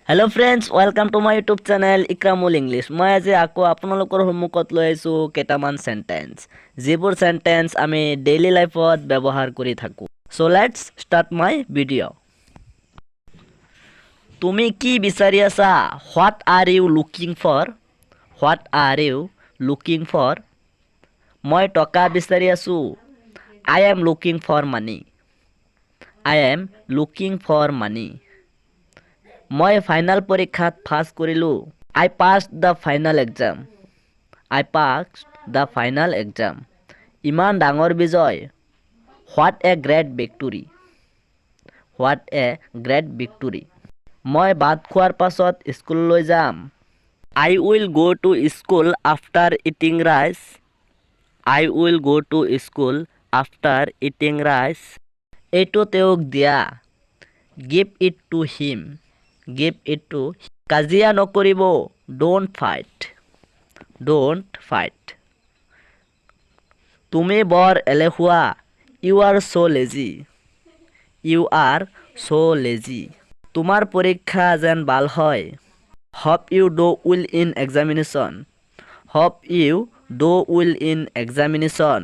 Hello' friends, welcome to my YouTube channel Ikramul English. মই আজি আকৌ আপোনালোকৰ সন্মুখত লৈ আহিছোঁ কেইটামান চেণ্টেন্স, যিবোৰ চেণ্টেন্স আমি ডেইলি লাইফত ব্যৱহাৰ কৰি থাকোঁ। So' let's start my video'. তুমি কি বিচাৰি আছা? What are you looking for? What are you looking for? মই টকা বিচাৰি আছোঁ। I am looking for money. I am looking for money. মই ফাইনেল পৰীক্ষাত পাছ কৰিলোঁ। I passed the final exam. I passed the final exam. ইমান ডাঙৰ বিজয়। What a great victory. What a great victory. মই ভাত খোৱাৰ পাছত স্কুললৈ যাম। আই will go' to school after eating rice. I will go' to school after eating rice. এইটো তেওঁক দিয়া। Give it to him. Give it to. কাজিয়া নকৰিব। Don't fight. Don't fight. তুমি বৰ এলেহুৱা। You are so' lazy. You are so' lazy. তোমাৰ পৰীক্ষা যেন ভাল হয়। Hope you do well in examination. Hope you do well in examination.